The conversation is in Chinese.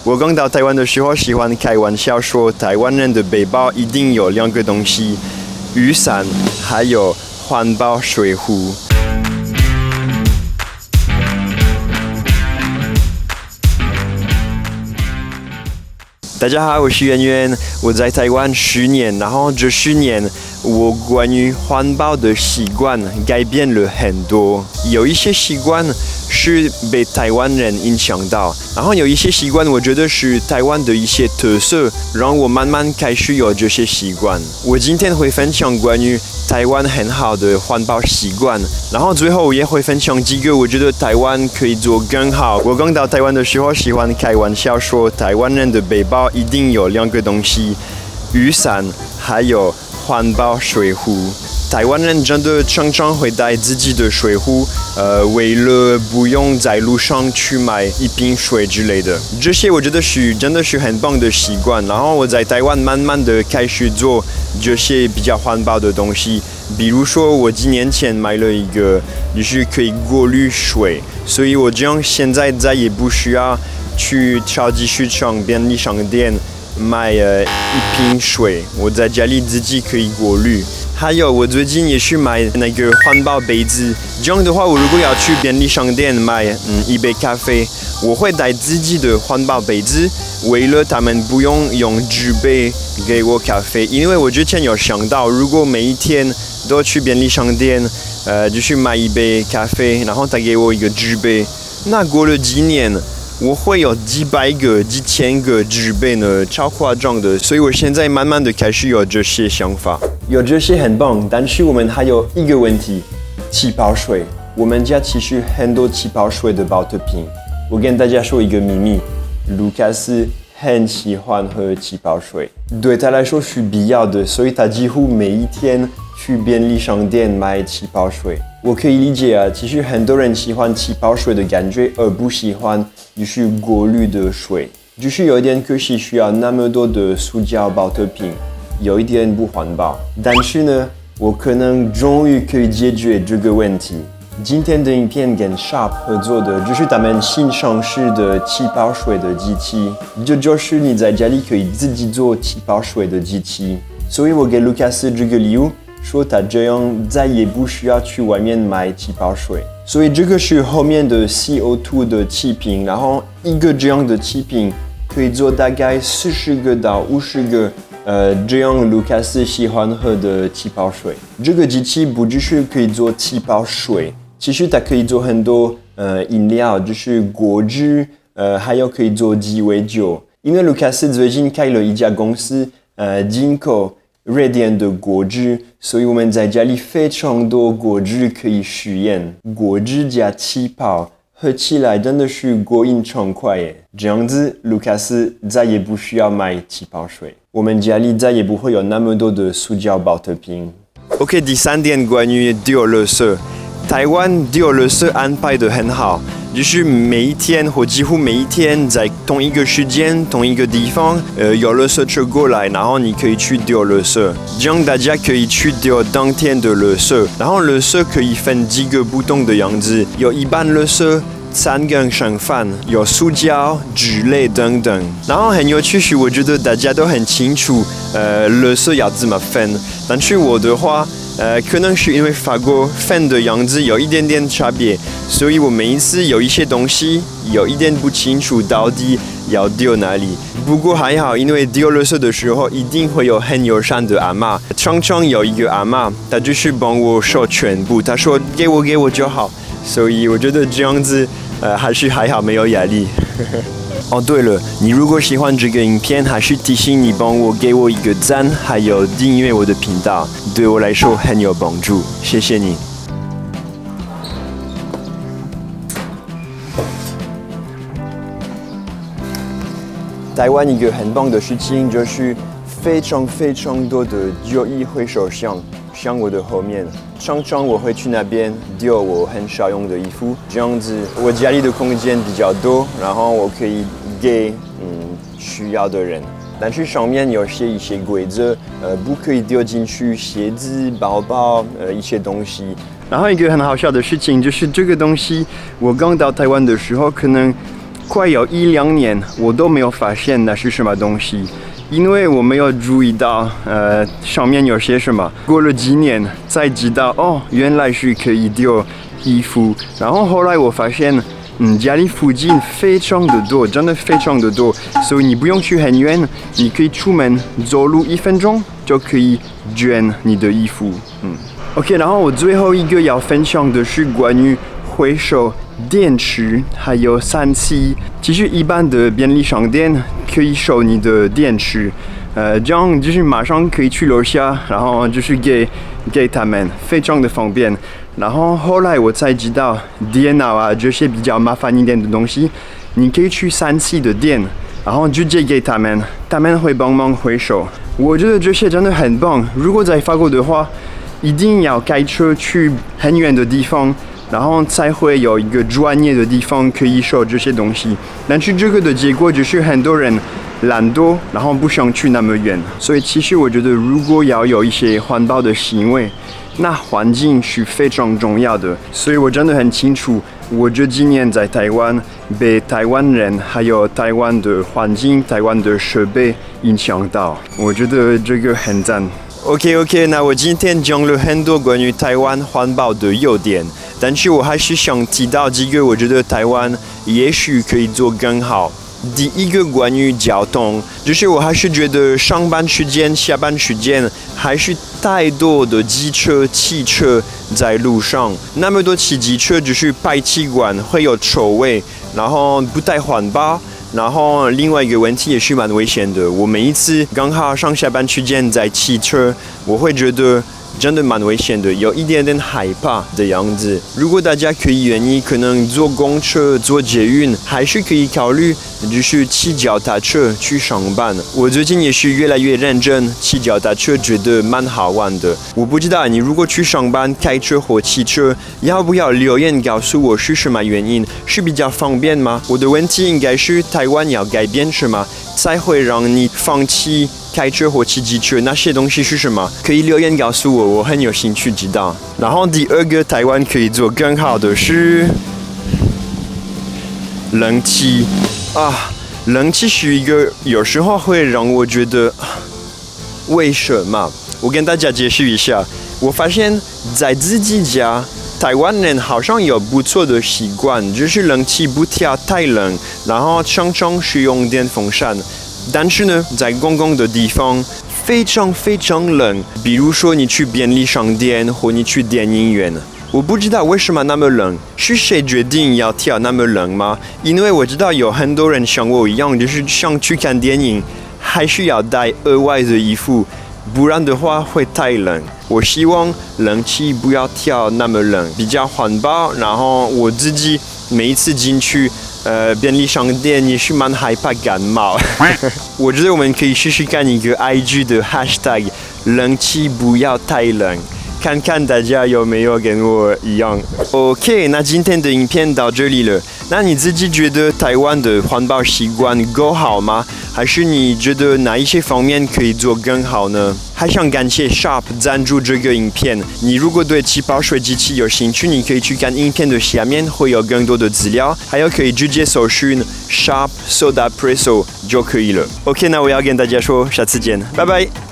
我刚到台湾的时候，喜欢开玩笑说，台湾人的背包一定有两个东西：雨伞，还有环保水壶。大家好，我是圆圆，我在台湾10年，然后这10年我关于环保的习惯改变了很多，有一些习惯是被台湾人影响到，然后有一些习惯我觉得是台湾的一些特色，让我慢慢开始有这些习惯。我今天会分享关于台湾很好的环保习惯，然后最后我也会分享几个我觉得台湾可以做更好。我刚到台湾的时候，喜欢开玩笑说，台湾人的背包一定有两个东西：雨伞，还有环保水壶。台湾人真的常常会带自己的水壶，为了不用在路上去买一瓶水之类的。这些我觉得真的是很棒的习惯。然后我在台湾慢慢的开始做这些比较环保的东西，比如说我几年前买了一个就是可以过滤水，所以我这样现在再也不需要去超级市场、便利商店买一瓶水，我在家里自己可以过滤。还有，我最近也是买那个环保杯子。这样的话，我如果要去便利商店买一杯咖啡，我会带自己的环保杯子，为了他们不用用纸杯给我咖啡。因为我之前有想到，如果每一天都去便利商店，就是买一杯咖啡，然后他给我一个纸杯，那过了几年，我会有几百个、几千个纸杯呢，超夸张的。所以我现在慢慢的开始有这些想法，有这些很棒。但是我们还有一个问题，气泡水。我们家其实很多气泡水的保特瓶。我跟大家说一个秘密，卢卡斯很喜欢喝气泡水，对他来说是必要的，所以他几乎每一天去便利商店买气泡水。我可以理解啊，其实很多人喜欢气泡水的感觉，而不喜欢就是过滤的水，就是有一点可惜，需要那么多的塑胶保特瓶，有一点不环保。但是呢，我可能终于可以解决这个问题。今天的影片跟 Sharp 合作的，就是他们新上市的气泡水的机器，这就是你在家里可以自己做气泡水的机器。所以我给卢卡斯这个礼物，说他这样再也不需要去外面买气泡水。所以这个是后面的 CO2 的气瓶，然后一个这样的气瓶可以做大概40个到50个这样卢卡斯喜欢喝的气泡水。这个机器不只是可以做气泡水，其实它可以做很多饮料，就是果汁，还有可以做鸡尾酒。因为卢卡斯最近开了一家公司，进口瑞典的果汁，所以我们在家里非常多果汁可以实验。果汁加气泡，喝起来真的是过瘾畅快耶！这样子，卢卡斯再也不需要买气泡水，我们家里再也不会有那么多的塑胶保特瓶。OK， 第3点关于丢垃圾，台湾丢垃圾安排得很好。就是每一天或几乎每一天，在同一个时间、同一个地方，有垃圾车过来，然后你可以去丢垃圾，这样大家可以去丢当天的垃圾。然后垃圾可以分几个不同的样子，有一般垃圾、3根剩饭，有塑胶、纸类等等。然后很有趣是，我觉得大家都很清楚，垃圾要怎么分。但是我的话，可能是因为法国分的样子有一点点差别，所以我每一次有一些东西有一点不清楚到底要丢哪里。不过还好，因为丢垃圾的时候一定会有很友善的阿嬷，常常有一个阿嬷，她就是帮我收全部，她说给我就好，所以我觉得这样子还好，没有压力。哦，对了，你如果喜欢这个影片，还是提醒你给我一个赞，还有订阅我的频道，对我来说很有帮助，谢谢你。台湾一个很棒的事情就是非常多的旧衣回收箱，像我的后面，常常我会去那边丢我很少用的衣服，这样子我家里的空间比较多，然后我可以给需要的人。但是上面有写一些规则，不可以丢进去鞋子、包包，一些东西。然后一个很好笑的事情就是这个东西，我刚到台湾的时候可能快有1-2年，我都没有发现那是什么东西，因为我没有注意到上面有些什么。过了几年才知道，哦，原来是可以丢衣服。然后后来我发现，家里附近非常的多，真的非常的多，所以你不用去很远，你可以出门走路1分钟就可以卷你的衣服。OK， 然后我最后一个要分享的是关于回收电池还有3C。其实一般的便利商店可以收你的电池，这样就是马上可以去楼下，然后就是给他们，非常的方便。然后后来我才知道，电脑啊这些比较麻烦一点的东西，你可以去3C的店，然后直接给他们，他们会帮忙回收。我觉得这些真的很棒。如果在法国的话，一定要开车去很远的地方，然后才会有一个专业的地方可以收这些东西。但是这个的结果就是很多人懒惰，然后不想去那么远。所以其实我觉得，如果要有一些环保的行为，那环境是非常重要的。所以我真的很清楚，我这几年在台湾被台湾人还有台湾的环境、台湾的设备影响到，我觉得这个很赞。OK， 那我今天讲了很多关于台湾环保的优点，但是我还是想提到几个我觉得台湾也许可以做更好。第一个关于交通，就是我还是觉得上班时间、下班时间还是太多的机车、汽车在路上，那么多骑机车就是排气管会有臭味，然后不太环保。然后另外一个问题也是蛮危险的，我每一次刚好上下班时间在骑车，我会觉得真的蛮危险的，有一点点害怕的样子。如果大家可以愿意，可能坐公车、坐捷运，还是可以考虑就是骑脚踏车去上班。我最近也是越来越认真骑脚踏车，觉得蛮好玩的。我不知道你如果去上班开车或骑车，要不要留言告诉我是什么原因？是比较方便吗？我的问题应该是台湾要改变什么，才会让你放弃开车或骑机车，那些东西是什么？可以留言告诉我，我很有兴趣知道。然后第二个台湾可以做更好的是冷气啊，冷气是一个有时候会让我觉得为什么？我跟大家解释一下，我发现在自己家，台湾人好像有不错的习惯，就是冷气不调太冷，然后常常使用电风扇。但是呢，在公共的地方非常非常冷，比如说你去便利商店或你去电影院，我不知道为什么那么冷，是谁决定要调那么冷吗？因为我知道有很多人像我一样，就是想去看电影，还是要带额外的衣服，不然的话会太冷。我希望冷气不要调那么冷，比较环保。然后我自己每一次进去便利商店也是蛮害怕感冒。我觉得我们可以试试看一个 IG 的 hashtag 冷气不要太冷，看看大家有没有跟我一样。OK， 那今天的影片到这里了。那你自己觉得台湾的环保习惯够好吗？还是你觉得哪一些方面可以做更好呢？还想感谢 Sharp 赞助这个影片。你如果对气泡水机器有兴趣，你可以去看影片的下面会有更多的资料，还有可以直接搜寻 Sharp Soda Presso 就可以了。OK， 那我要跟大家说，下次见，拜拜。